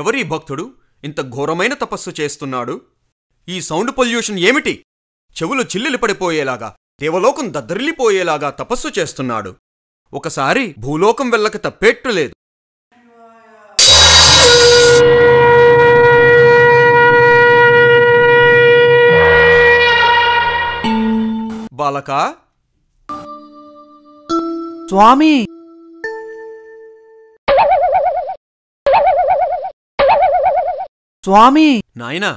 Every భక్తుడు ఇంత ఘోరమైన తపస్సు చేస్తున్నాడు? ఈ సౌండ్ పొల్యూషన్ ఏమిటి? చెవులు చిల్లిలి పడిపోయేలాగా, దేవలోకం దద్దరిల్లిపోయేలాగా తపస్సు చేస్తున్నాడు. ఒకసారి భూలోకం వెళ్ళక తప్పేట్టులేదు. బాలకా, స్వామి, స్వామి. నాయనా,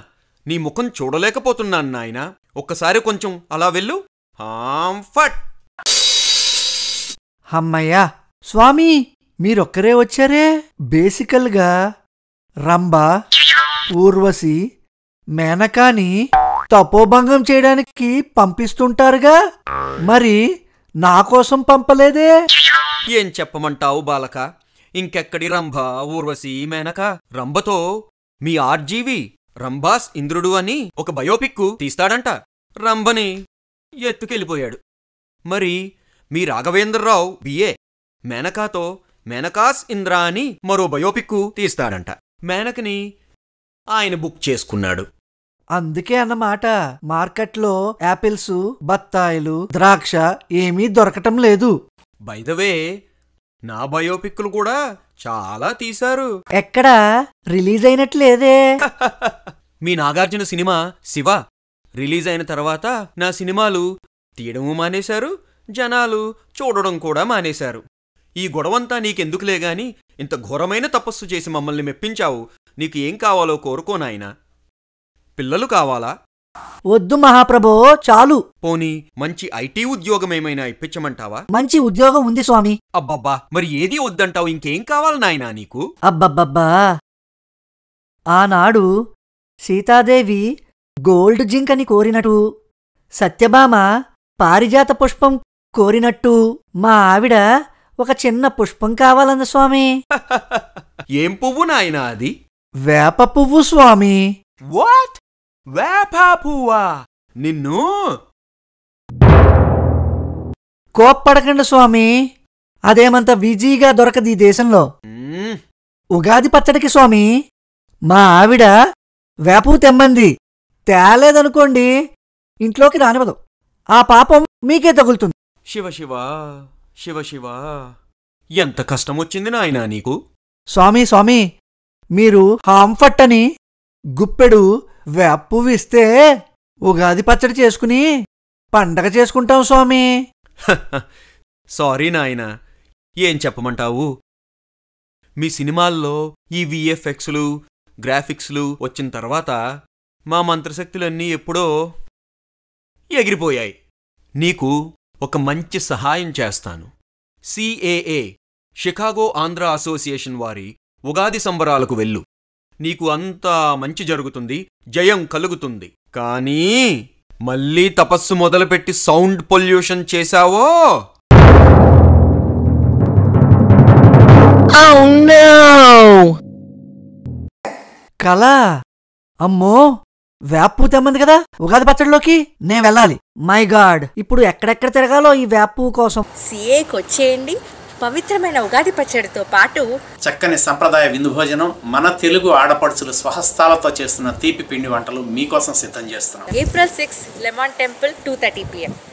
నీ ముఖం చూడలేకపోతున్నాను నాయనా. ఒక్కసారి కొంచెం అలా వెళ్ళు. ఫట్. అమ్మయ్యా, స్వామి మీరొక్కరే వచ్చారే. బేసికల్గా రంభ, ఊర్వశి, మేనకాని తపోభంగం చేయడానికి పంపిస్తుంటారుగా, మరి నా కోసం పంపలేదే? ఏం చెప్పమంటావు బాలక? ఇంకెక్కడి రంభ, ఊర్వశి, మేనక? రంభతో మీ ఆర్జీవి రంభాస్ ఇంద్రుడు అని ఒక బయోపిక్కు తీస్తాడంట. రంభని ఎత్తుకెళ్ళిపోయాడు. మరి మీ రాఘవేంద్రరావు బిఏ మేనకాతో మేనకాస్ ఇంద్ర అని మరో బయోపిక్కు తీస్తాడంట. మేనకని ఆయన బుక్ చేసుకున్నాడు. అందుకే అన్నమాట మార్కెట్లో యాపిల్స్, బత్తాయిలు, ద్రాక్ష ఏమీ దొరకటం లేదు. బైదవే, నా బయోపిక్లు కూడా చాలా తీశారు. ఎక్కడా రిలీజ్ అయినట్లేదే. మీ నాగార్జున సినిమా శివ రిలీజ్ అయిన తర్వాత నా సినిమాలు తీయడము మానేశారు, జనాలు చూడడం కూడా మానేశారు. ఈ గొడవంతా నీకెందుకులే గాని, ఇంత ఘోరమైన తపస్సు చేసి మమ్మల్ని మెప్పించావు. నీకు ఏం కావాలో కోరుకోనాయనా. పిల్లలు కావాలా? వద్దు మహాప్రభో, చాలు. పోనీ మంచి ఐటీ ఉద్యోగమేమైనా ఇప్పించమంటావా? మంచి ఉద్యోగం ఉంది స్వామి. అబ్బబ్బా, మరి ఏదీ వద్దంటావు? ఇంకేం కావాలి నాయనా నీకు? అబ్బబ్బబ్బా, ఆనాడు సీతాదేవి గోల్డ్ జింకని కోరినట్టు, సత్యభామ పారిజాత పుష్పం కోరినట్టు, మా ఆవిడ ఒక చిన్న పుష్పం కావాలంద స్వామి. ఏం పువ్వు నాయనా అది? వేప పువ్వు స్వామి. వాట్? వేప పువ్వా? నిన్ను కోప్పడకండి స్వామి, అదేమంత ఈజీగా దొరకదు ఈ దేశంలో. ఉగాది పచ్చడికి స్వామి మా ఆవిడ వేపవు తెమ్మంది. తేలేదనుకోండి ఇంట్లోకి రానివ్వదు. ఆ పాపం మీకే తగులుతుంది. శివ శివ శివ శివ, ఎంత కష్టమొచ్చింది నాయనా నీకు. స్వామి స్వామి, మీరు హాంఫట్ అని గుప్పెడు వేపువ్వు ఇస్తే ఉగాది పచ్చడి చేసుకుని పండగ చేసుకుంటాం స్వామి. సారీ నాయనా, ఏం చెప్పమంటావు? మీ సినిమాల్లో ఈ విఎఫ్ఎక్స్లు, గ్రాఫిక్స్లు వచ్చిన తర్వాత మా మంత్రశక్తులన్నీ ఎప్పుడో ఎగిరిపోయాయి. నీకు ఒక మంచి సహాయం చేస్తాను. సిఏఏ, షికాగో ఆంధ్ర అసోసియేషన్ వారి ఉగాది సంబరాలకు వెళ్ళు. నీకు అంతా మంచి జరుగుతుంది, జయం కలుగుతుంది. కానీ మళ్ళీ తపస్సు మొదలుపెట్టి సౌండ్ పొల్యూషన్ చేశావో, కళ అమ్మో వేపు తెమ్మంది కదా ఉగాది పచ్చడిలోకి, నేను వెళ్ళాలి. మై గాడ్, ఇప్పుడు ఎక్కడెక్కడ తిరగాలో ఈ వేపు కోసం. సిఏకి వచ్చేయండి. పవిత్రమైన ఉగాది పచ్చడితో పాటు చక్కని సంప్రదాయ విందు భోజనం, మన తెలుగు ఆడపడుచులు స్వహస్తాలతో చేస్తున్న తీపి పిండి వంటలు మీకోసం సిద్ధం చేస్తున్నాం. April 6 Lehman temple 2:30 PM.